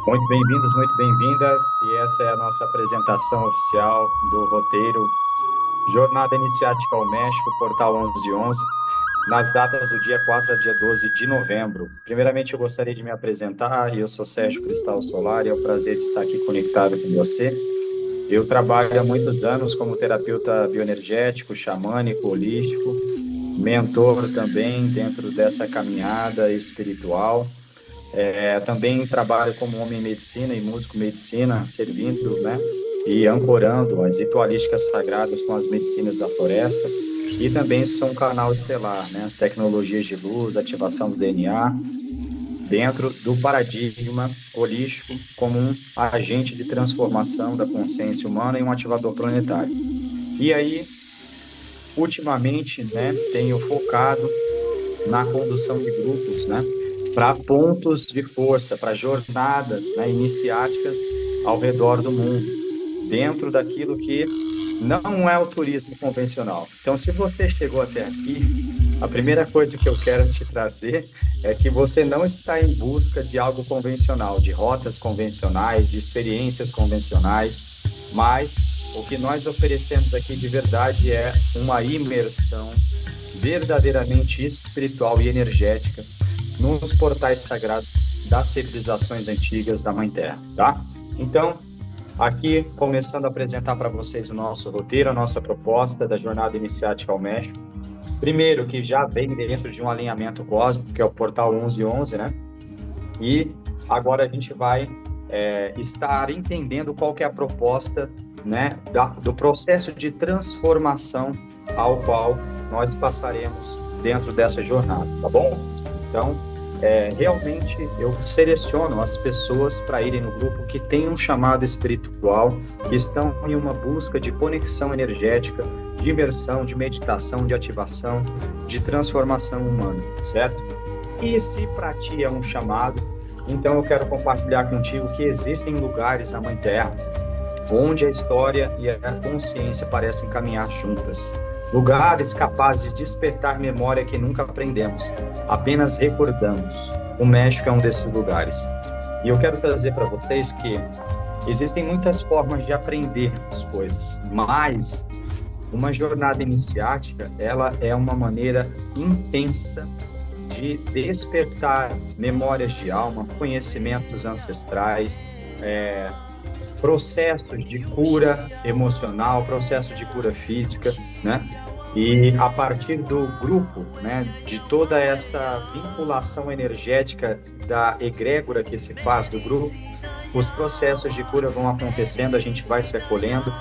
Muito bem-vindos, muito bem-vindas, e essa é a nossa apresentação oficial do roteiro Jornada Iniciática ao México, Portal 1111, nas datas do dia 4 a dia 12 de novembro. Primeiramente, eu gostaria de me apresentar, eu sou Sérgio Cristal Solar, e é um prazer estar aqui conectado com você. Eu trabalho há muitos anos como terapeuta bioenergético, xamânico, holístico, mentor também dentro dessa caminhada espiritual. Também trabalho como homem em medicina e músico medicina, servindo, né, e ancorando as ritualísticas sagradas com as medicinas da floresta. E também sou um canal estelar, né, as tecnologias de luz, ativação do DNA, dentro do paradigma holístico como um agente de transformação da consciência humana e um ativador planetário. E aí, ultimamente, né, tenho focado na condução de grupos, né, para pontos de força, para jornadas, né, iniciáticas ao redor do mundo, dentro daquilo que não é o turismo convencional. Então, se você chegou até aqui, a primeira coisa que eu quero te trazer é que você não está em busca de algo convencional, de rotas convencionais, de experiências convencionais, mas o que nós oferecemos aqui de verdade é uma imersão verdadeiramente espiritual e energética nos portais sagrados das civilizações antigas da Mãe Terra, tá? Então, aqui, começando a apresentar para vocês o nosso roteiro, a nossa proposta da Jornada Iniciática ao México. Primeiro, que já vem dentro de um alinhamento cósmico, que é o Portal 1111, né? E agora a gente vai estar entendendo qual que é a proposta, né, do processo de transformação ao qual nós passaremos dentro dessa jornada, tá bom? Então, realmente eu seleciono as pessoas para irem no grupo que tem um chamado espiritual, que estão em uma busca de conexão energética, de imersão, de meditação, de ativação, de transformação humana, certo? E se para ti é um chamado, então eu quero compartilhar contigo que existem lugares na Mãe Terra onde a história e a consciência parecem caminhar juntas. Lugares capazes de despertar memória que nunca aprendemos, apenas recordamos. O México é um desses lugares. E eu quero trazer para vocês que existem muitas formas de aprender as coisas, mas uma jornada iniciática, ela é uma maneira intensa de despertar memórias de alma, conhecimentos ancestrais, processos de cura emocional, processo de cura física, né? E a partir do grupo, né, de toda essa vinculação energética da egrégora que se faz do grupo, os processos de cura vão acontecendo, a gente vai se acolhendo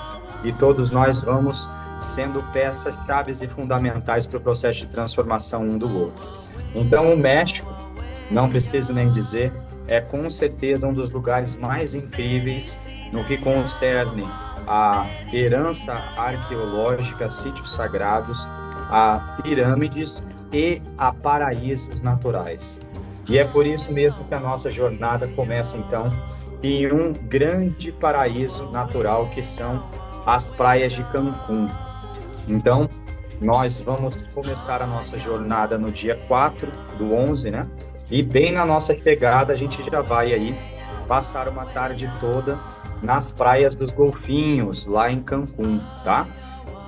e todos nós vamos sendo peças chaves e fundamentais para o processo de transformação um do outro. Então, o México, não preciso nem dizer, é com certeza um dos lugares mais incríveis no que concerne a herança arqueológica, sítios sagrados, a pirâmides e a paraísos naturais. E é por isso mesmo que a nossa jornada começa, então, em um grande paraíso natural, que são as praias de Cancún. Então, nós vamos começar a nossa jornada no dia 4 do 11, né? E bem na nossa chegada, a gente já vai aí passar uma tarde toda nas praias dos Golfinhos, lá em Cancún, tá?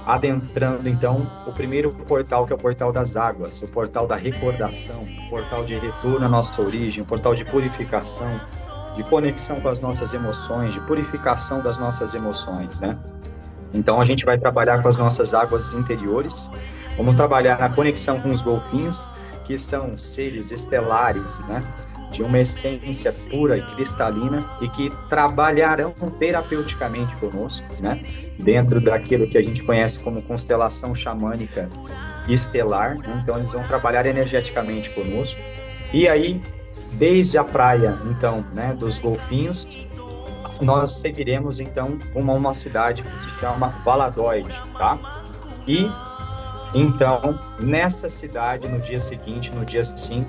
Adentrando, então, o primeiro portal, que é o Portal das Águas, o Portal da Recordação, o Portal de retorno à nossa origem, o Portal de purificação, de conexão com as nossas emoções, de purificação das nossas emoções, né? Então, a gente vai trabalhar com as nossas águas interiores, vamos trabalhar na conexão com os golfinhos, que são seres estelares, né, de uma essência pura e cristalina e que trabalharão terapeuticamente conosco, né, dentro daquilo que a gente conhece como constelação xamânica estelar, né? Então eles vão trabalhar energeticamente conosco. E aí, desde a praia, então, né, dos Golfinhos, nós seguiremos, então, uma cidade que se chama Valladolid, tá? E então, nessa cidade, no dia seguinte, no dia 5,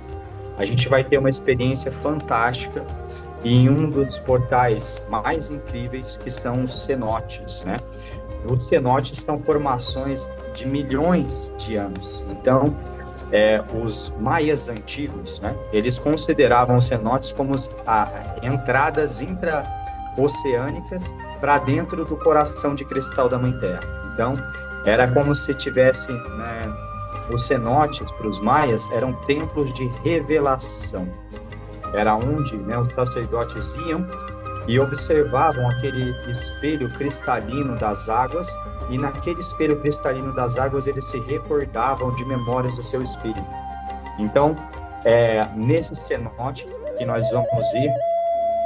a gente vai ter uma experiência fantástica em um dos portais mais incríveis, que são os cenotes, né? Os cenotes são formações de milhões de anos. Então, os maias antigos, né, eles consideravam os cenotes como entradas intraoceânicas para dentro do coração de cristal da Mãe Terra. Então, era como se tivesse, né, os cenotes para os maias eram templos de revelação. Era onde, né, os sacerdotes iam e observavam aquele espelho cristalino das águas, e naquele espelho cristalino das águas eles se recordavam de memórias do seu espírito. Então, nesse cenote que nós vamos ir,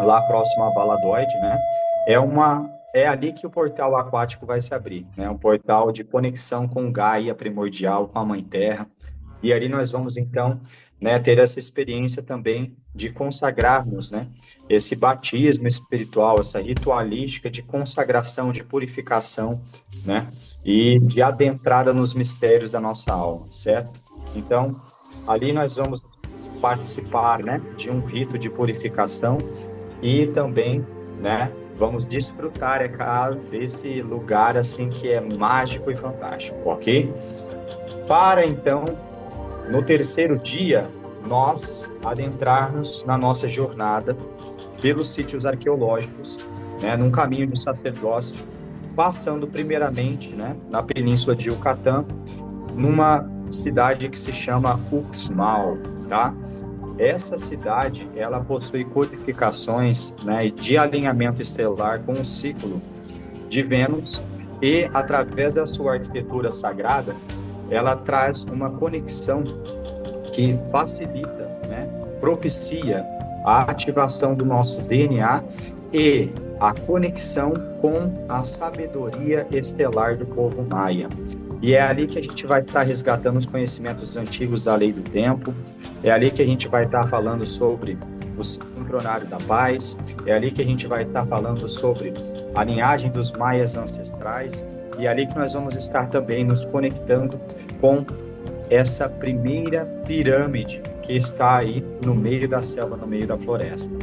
lá próximo a Valadoide, né, é ali que o portal aquático vai se abrir, né, um portal de conexão com Gaia primordial, com a Mãe Terra, e ali nós vamos, então, né, ter essa experiência também de consagrarmos, né, esse batismo espiritual, essa ritualística de consagração, de purificação, né, e de adentrada nos mistérios da nossa alma, certo? Então, ali nós vamos participar, né, de um rito de purificação e também, né, vamos desfrutar, é claro, desse lugar assim que é mágico e fantástico, ok? Para então, no terceiro dia, nós adentrarmos na nossa jornada pelos sítios arqueológicos, né, num caminho de sacerdócio, passando primeiramente, né, na península de Yucatán, numa cidade que se chama Uxmal, tá? Essa cidade, ela possui codificações, né, de alinhamento estelar com o ciclo de Vênus e, através da sua arquitetura sagrada, ela traz uma conexão que facilita, né, propicia a ativação do nosso DNA e a conexão com a sabedoria estelar do povo maia. E é ali que a gente vai estar resgatando os conhecimentos antigos da lei do tempo, é ali que a gente vai estar falando sobre o sincronário da paz, é ali que a gente vai estar falando sobre a linhagem dos maias ancestrais, e é ali que nós vamos estar também nos conectando com essa primeira pirâmide que está aí no meio da selva, no meio da floresta.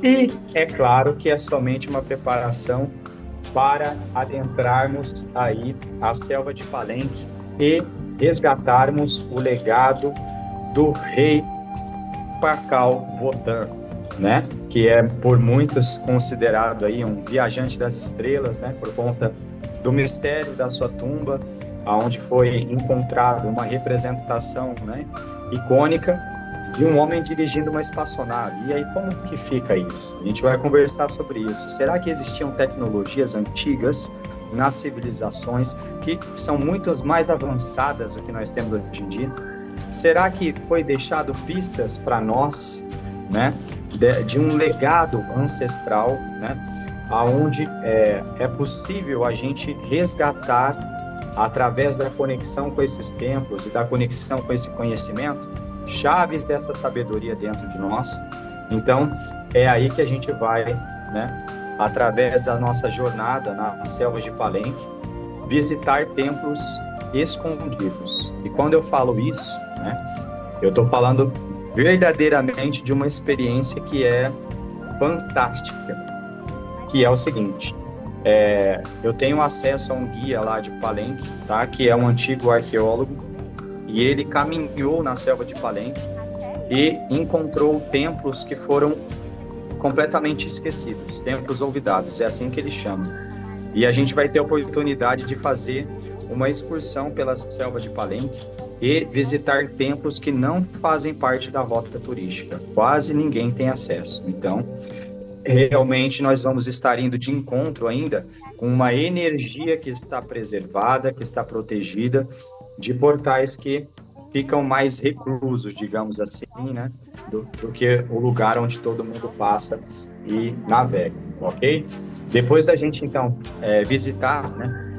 E é claro que é somente uma preparação para adentrarmos aí a selva de Palenque e resgatarmos o legado do rei Pakal Votan, né? Que é por muitos considerado aí um viajante das estrelas, né? Por conta do mistério da sua tumba, onde foi encontrada uma representação, né, icônica de um homem dirigindo uma espaçonave. E aí, como que fica isso? A gente vai conversar sobre isso. Será que existiam tecnologias antigas nas civilizações que são muito mais avançadas do que nós temos hoje em dia? Será que foi deixado pistas para nós, né, de um legado ancestral, né, aonde é possível a gente resgatar, através da conexão com esses templos e da conexão com esse conhecimento, chaves dessa sabedoria dentro de nós? Então, é aí que a gente vai, né, através da nossa jornada nas selvas de Palenque, visitar templos escondidos. E quando eu falo isso, né, eu estou falando verdadeiramente de uma experiência que é fantástica, que é o seguinte: eu tenho acesso a um guia lá de Palenque, tá, que é um antigo arqueólogo, e ele caminhou na selva de Palenque e encontrou templos que foram completamente esquecidos, templos olvidados, é assim que ele chama. E a gente vai ter a oportunidade de fazer uma excursão pela selva de Palenque e visitar templos que não fazem parte da rota turística. Quase ninguém tem acesso. Então, realmente nós vamos estar indo de encontro ainda com uma energia que está preservada, que está protegida, de portais que ficam mais reclusos, digamos assim, né, do que o lugar onde todo mundo passa e navega, ok? Depois da gente, então, visitar, né,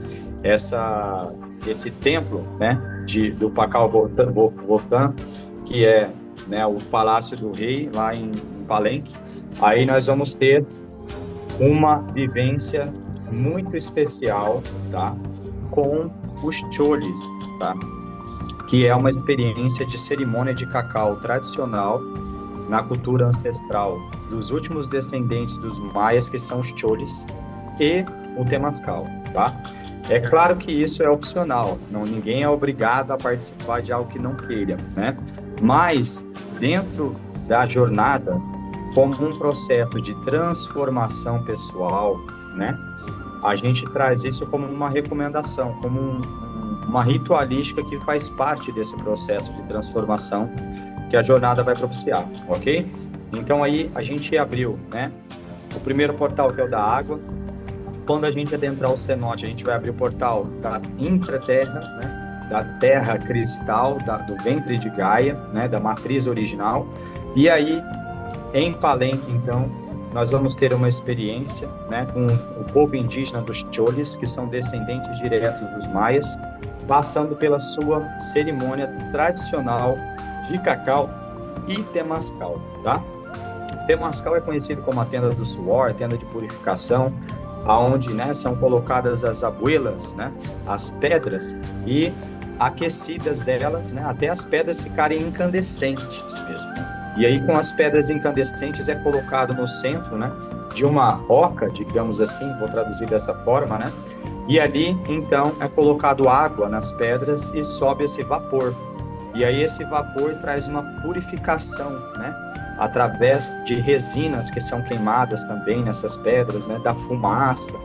esse templo, né, do Pakal Votan, que é, né, o Palácio do Rei, lá em Palenque, aí nós vamos ter uma vivência muito especial, tá, com os choles, tá, que é uma experiência de cerimônia de cacau tradicional na cultura ancestral dos últimos descendentes dos maias, que são os choles, e o temazcal, tá? É claro que isso é opcional, não, ninguém é obrigado a participar de algo que não queira, né? Mas dentro da jornada, como um processo de transformação pessoal, né? A gente traz isso como uma recomendação, como uma ritualística que faz parte desse processo de transformação que a jornada vai propiciar, ok? Então aí a gente abriu, né? O primeiro portal, que é o da água. Quando a gente adentrar o cenote, a gente vai abrir o portal da intraterra, né? Da terra cristal, do ventre de Gaia, né? Da matriz original. E aí, em Palenque, então, nós vamos ter uma experiência, né? Com o povo indígena dos Choles, que são descendentes diretos dos Maias, passando pela sua cerimônia tradicional de cacau e temascal, tá? Temascal é conhecido como a tenda do suor, a tenda de purificação, aonde, né, são colocadas as abuelas, né, as pedras, e aquecidas elas, né, até as pedras ficarem incandescentes mesmo. E aí, com as pedras incandescentes, é colocado no centro, né, de uma oca, digamos assim, vou traduzir dessa forma, né, e ali, então, é colocado água nas pedras e sobe esse vapor. E aí esse vapor traz uma purificação, né? Através de resinas que são queimadas também nessas pedras, né? Da fumaça,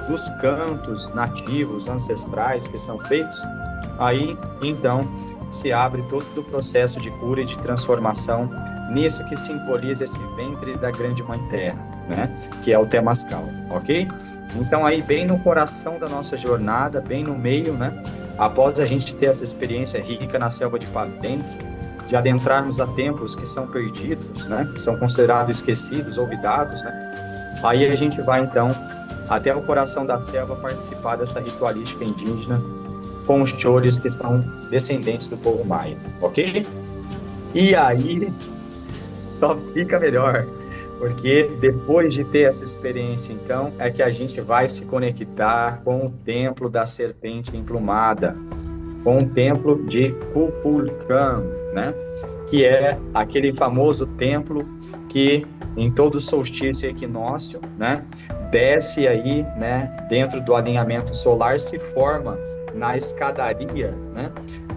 dos cantos nativos, ancestrais que são feitos. Aí, então, se abre todo o processo de cura e de transformação nisso que simboliza esse ventre da grande mãe terra, né? Que é o temascal, ok? Então aí bem no coração da nossa jornada, bem no meio, né? Após a gente ter essa experiência rica na selva de Palenque, de adentrarmos a templos que são perdidos, né? Que são considerados esquecidos, olvidados, né? Aí a gente vai então até o coração da selva participar dessa ritualística indígena com os choles que são descendentes do povo maia, ok? E aí só fica melhor, porque depois de ter essa experiência, então, é que a gente vai se conectar com o templo da serpente emplumada, com o templo de Kukulkan, né? Que é aquele famoso templo que em todo solstício e equinócio, né? Desce aí, né? Dentro do alinhamento solar se forma na escadaria, né?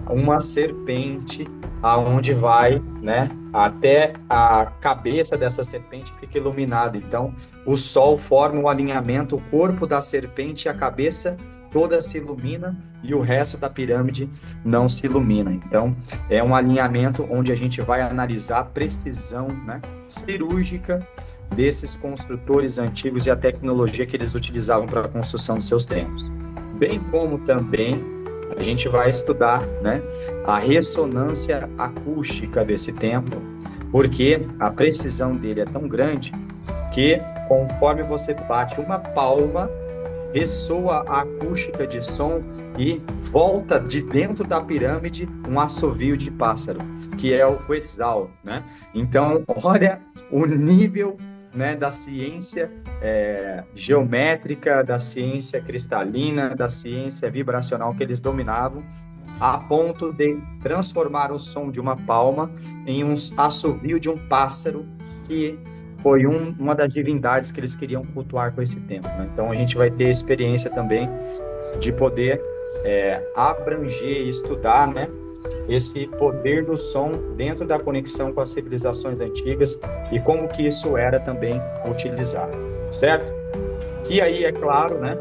Uma serpente aonde vai, né, até a cabeça dessa serpente fica iluminada. Então, o sol forma um alinhamento, o corpo da serpente e a cabeça toda se ilumina e o resto da pirâmide não se ilumina. Então, é um alinhamento onde a gente vai analisar a precisão, né, cirúrgica desses construtores antigos e a tecnologia que eles utilizavam para a construção dos seus templos. Bem como também a gente vai estudar, né, a ressonância acústica desse templo, porque a precisão dele é tão grande que, conforme você bate uma palma, ressoa a acústica de som e volta de dentro da pirâmide um assovio de pássaro, que é o Quetzal, né? Então, olha o nível, né, da ciência geométrica, da ciência cristalina, da ciência vibracional que eles dominavam, a ponto de transformar o som de uma palma em um assovio de um pássaro, que foi uma das divindades que eles queriam cultuar com esse templo, né? Então a gente vai ter experiência também de poder abranger e estudar, né, esse poder do som dentro da conexão com as civilizações antigas e como que isso era também utilizado, certo? E aí, é claro, né,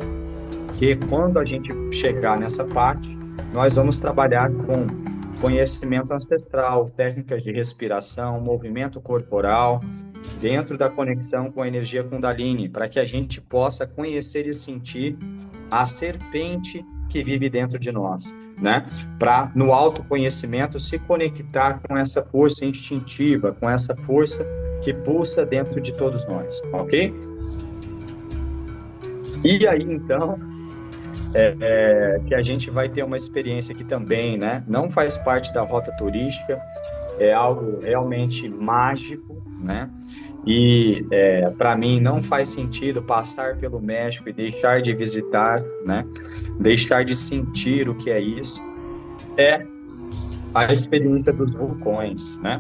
que quando a gente chegar nessa parte, nós vamos trabalhar com conhecimento ancestral, técnicas de respiração, movimento corporal, dentro da conexão com a energia Kundalini, para que a gente possa conhecer e sentir a serpente que vive dentro de nós, né? Para, no autoconhecimento, se conectar com essa força instintiva, com essa força que pulsa dentro de todos nós, ok? E aí, então, que a gente vai ter uma experiência que também, né, não faz parte da rota turística, é algo realmente mágico, né? E para mim não faz sentido passar pelo México e deixar de visitar, né? Deixar de sentir o que é isso. É a experiência dos vulcões, né?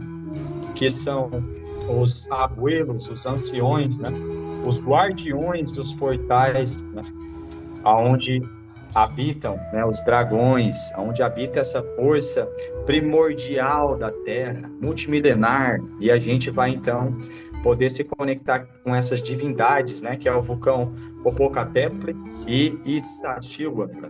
Que são os abuelos, os anciões, né? Os guardiões dos portais, né? Aonde habitam, né, os dragões, onde habita essa força primordial da Terra, multimilenar, e a gente vai então poder se conectar com essas divindades, né, que é o vulcão Popocatépetl e Iztaccíhuatl.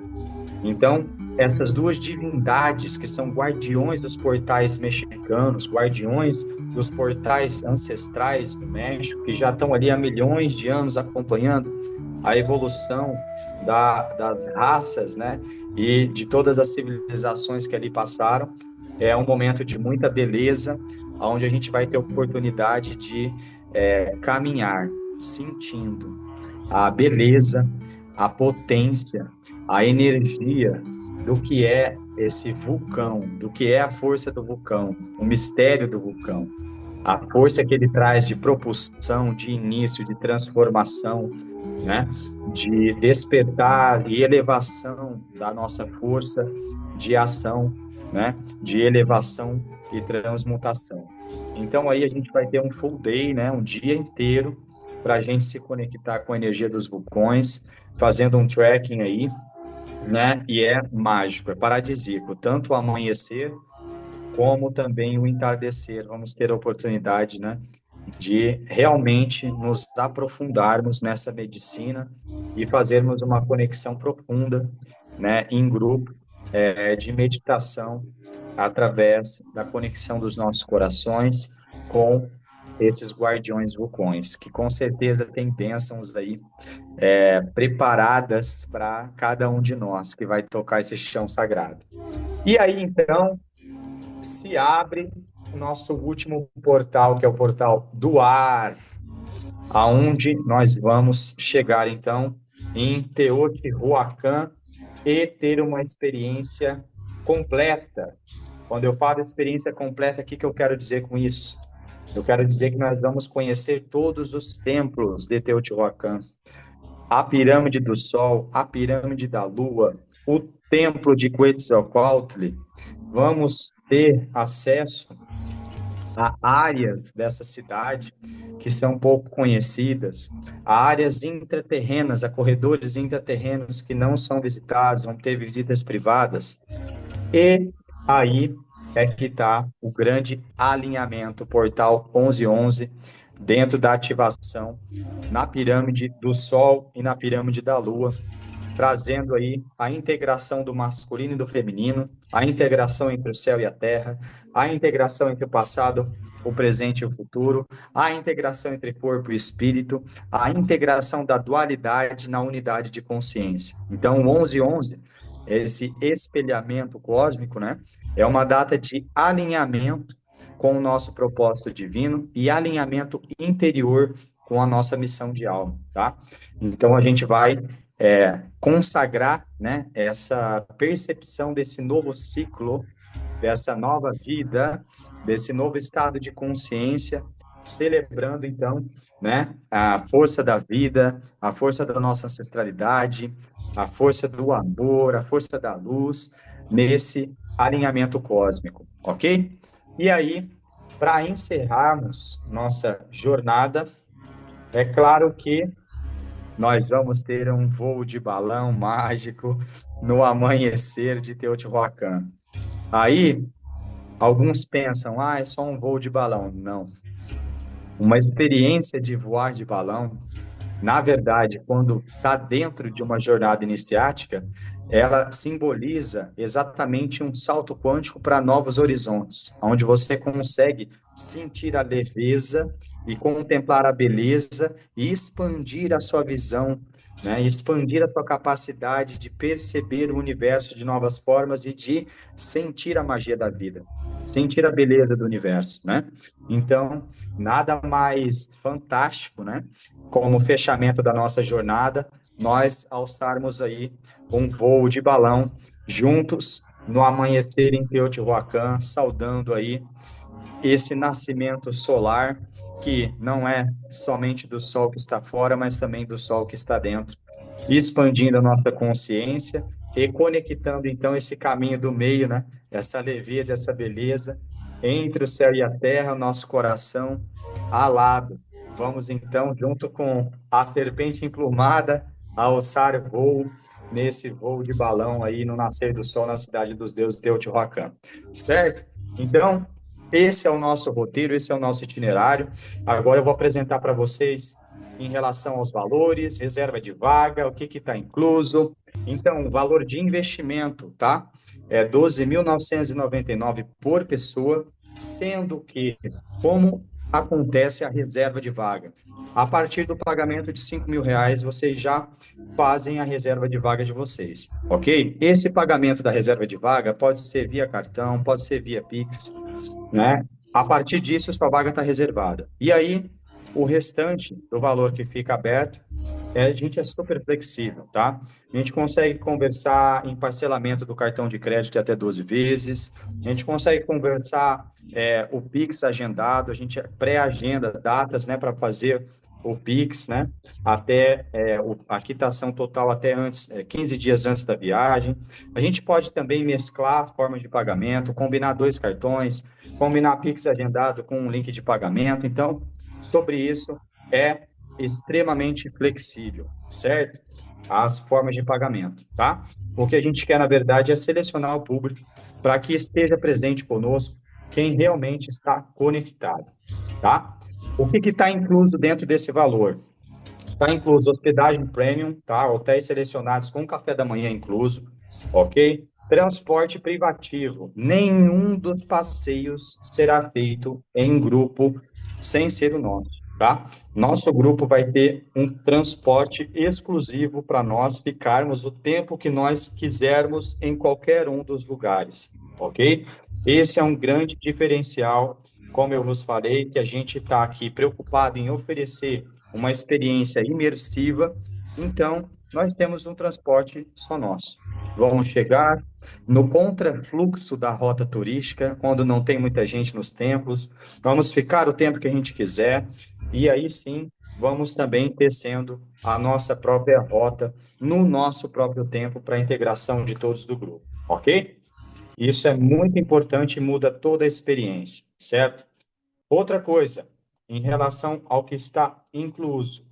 Então, essas duas divindades que são guardiões dos portais mexicanos, guardiões dos portais ancestrais do México, que já estão ali há milhões de anos acompanhando a evolução das raças, né, e de todas as civilizações que ali passaram. É um momento de muita beleza, onde a gente vai ter oportunidade de caminhar, sentindo a beleza, a potência, a energia do que é esse vulcão, do que é a força do vulcão, o mistério do vulcão, a força que ele traz de propulsão, de início, de transformação, né? De despertar e elevação da nossa força de ação, né? De elevação e transmutação. Então aí a gente vai ter um full day, né? Um dia inteiro para a gente se conectar com a energia dos vulcões, fazendo um tracking aí, né? E é mágico, é paradisíaco, tanto o amanhecer como também o entardecer. Vamos ter a oportunidade, né, de realmente nos aprofundarmos nessa medicina e fazermos uma conexão profunda, né, em grupo, de meditação, através da conexão dos nossos corações com esses guardiões vulcões, que com certeza tem bênçãos aí preparadas para cada um de nós que vai tocar esse chão sagrado. E aí, então, se abre o nosso último portal, que é o portal do ar, aonde nós vamos chegar, então, em Teotihuacan e ter uma experiência completa. Quando eu falo experiência completa, o que eu quero dizer com isso? Eu quero dizer que nós vamos conhecer todos os templos de Teotihuacan, a pirâmide do Sol, a pirâmide da Lua, o templo de Quetzalcoatl. Vamos ter acesso a áreas dessa cidade que são pouco conhecidas, a áreas intraterrenas, a corredores intraterrenos que não são visitados, vão ter visitas privadas. E aí é que está o grande alinhamento, portal 1111, dentro da ativação na pirâmide do Sol e na pirâmide da Lua, trazendo aí a integração do masculino e do feminino, a integração entre o céu e a terra, a integração entre o passado, o presente e o futuro, a integração entre corpo e espírito, a integração da dualidade na unidade de consciência. Então, o 1111, esse espelhamento cósmico, né, é uma data de alinhamento com o nosso propósito divino e alinhamento interior com a nossa missão de alma, tá? Então, a gente vai consagrar, né, essa percepção desse novo ciclo, dessa nova vida, desse novo estado de consciência, celebrando, então, né, a força da vida, a força da nossa ancestralidade, a força do amor, a força da luz, nesse alinhamento cósmico, ok? E aí, para encerrarmos nossa jornada, é claro que nós vamos ter um voo de balão mágico no amanhecer de Teotihuacan. Aí, alguns pensam, é só um voo de balão. Não. Uma experiência de voar de balão, na verdade, quando está dentro de uma jornada iniciática, ela simboliza exatamente um salto quântico para novos horizontes, onde você consegue sentir a leveza e contemplar a beleza e expandir a sua visão, né? Expandir a sua capacidade de perceber o universo de novas formas e de sentir a magia da vida, sentir a beleza do universo, né? Então, nada mais fantástico, né? Como fechamento da nossa jornada, nós alçarmos aí um voo de balão juntos no amanhecer em Teotihuacan, saudando aí esse nascimento solar que não é somente do sol que está fora, mas também do sol que está dentro, expandindo a nossa consciência e conectando então esse caminho do meio, né? Essa leveza, essa beleza entre o céu e a terra, nosso coração alado. Vamos então, junto com a serpente emplumada, alçar voo nesse voo de balão aí no nascer do sol na cidade dos deuses Teotihuacan, certo? Então, esse é o nosso roteiro, esse é o nosso itinerário. Agora eu vou apresentar para vocês em relação aos valores, reserva de vaga, o que está incluso. Então, o valor de investimento, tá? É 12.999 por pessoa, sendo que, como acontece a reserva de vaga? A partir do pagamento de R$ 5.000, vocês já fazem a reserva de vaga de vocês, ok? Esse pagamento da reserva de vaga pode ser via cartão, pode ser via Pix, né? A partir disso, sua vaga está reservada. E aí, o restante do valor que fica aberto, a gente é super flexível, tá? A gente consegue conversar em parcelamento do cartão de crédito até 12 vezes, a gente consegue conversar o Pix agendado, a gente pré-agenda datas, né, para fazer o Pix, né, até a quitação total até antes, 15 dias antes da viagem. A gente pode também mesclar formas de pagamento, combinar dois cartões, combinar Pix agendado com um link de pagamento. Então, sobre isso, é extremamente flexível, certo? As formas de pagamento, tá? O que a gente quer, na verdade, é selecionar o público para que esteja presente conosco quem realmente está conectado, tá? O que está incluso dentro desse valor? Está incluso hospedagem premium, tá? Hotéis selecionados com café da manhã incluso, ok? Transporte privativo. Nenhum dos passeios será feito em grupo sem ser o nosso, tá? Nosso grupo vai ter um transporte exclusivo para nós ficarmos o tempo que nós quisermos em qualquer um dos lugares, ok? Esse é um grande diferencial, como eu vos falei, que a gente está aqui preocupado em oferecer uma experiência imersiva, então nós temos um transporte só nosso. Vamos chegar no contrafluxo da rota turística, quando não tem muita gente nos templos, vamos ficar o tempo que a gente quiser, e aí sim, vamos também tecendo a nossa própria rota no nosso próprio tempo para a integração de todos do grupo, ok? Isso é muito importante e muda toda a experiência, certo? Outra coisa, em relação ao que está incluso,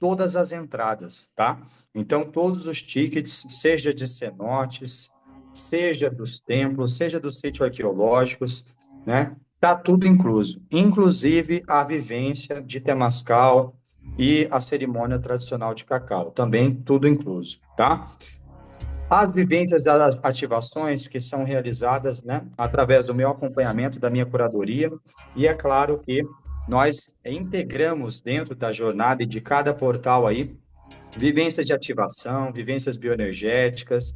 todas as entradas, tá? Então, todos os tickets, seja de cenotes, seja dos templos, seja dos sítios arqueológicos, né? Tá tudo incluso, inclusive a vivência de Temascal e a cerimônia tradicional de cacau, também tudo incluso, tá? As vivências, as ativações que são realizadas, né, através do meu acompanhamento, da minha curadoria, e é claro que nós integramos dentro da jornada e de cada portal aí, vivências de ativação, vivências bioenergéticas,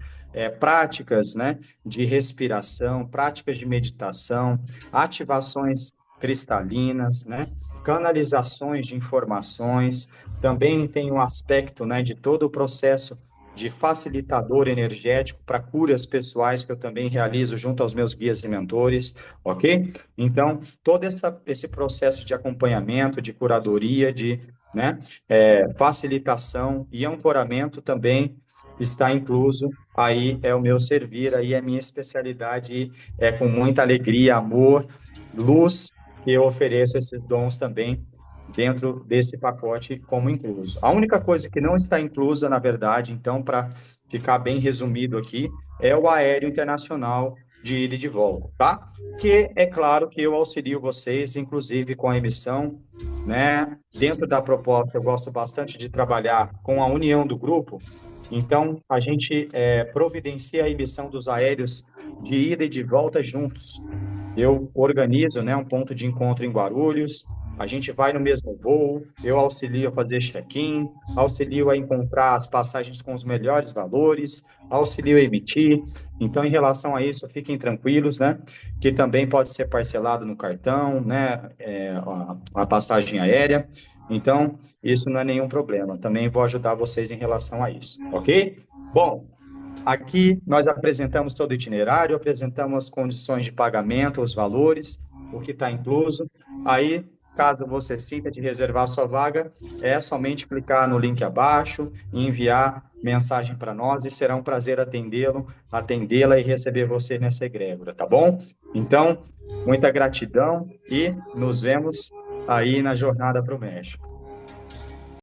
práticas, né, de respiração, práticas de meditação, ativações cristalinas, né, canalizações de informações, também tem um aspecto, né, de todo o processo de facilitador energético para curas pessoais que eu também realizo junto aos meus guias e mentores, ok? Então, todo esse processo de acompanhamento, de curadoria, de, né, facilitação e ancoramento também está incluso, aí é o meu servir, aí é a minha especialidade, e é com muita alegria, amor, luz, que eu ofereço esses dons também dentro desse pacote como incluso. A única coisa que não está inclusa, na verdade, então, para ficar bem resumido aqui, é o aéreo internacional de ida e de volta, tá? Que é claro que eu auxilio vocês, inclusive com a emissão, né? Dentro da proposta, eu gosto bastante de trabalhar com a união do grupo, então a gente providencia a emissão dos aéreos de ida e de volta juntos. Eu organizo, né, um ponto de encontro em Guarulhos, a gente vai no mesmo voo, eu auxilio a fazer check-in, auxilio a encontrar as passagens com os melhores valores, auxilio a emitir. Então, em relação a isso, fiquem tranquilos, né? Que também pode ser parcelado no cartão, né? A passagem aérea. Então, isso não é nenhum problema. Também vou ajudar vocês em relação a isso, ok? Bom, aqui nós apresentamos todo o itinerário, apresentamos as condições de pagamento, os valores, o que está incluso. Aí, caso você sinta de reservar sua vaga, é somente clicar no link abaixo e enviar mensagem para nós e será um prazer atendê-la e receber você nessa egrégora, tá bom? Então, muita gratidão e nos vemos aí na jornada para o México.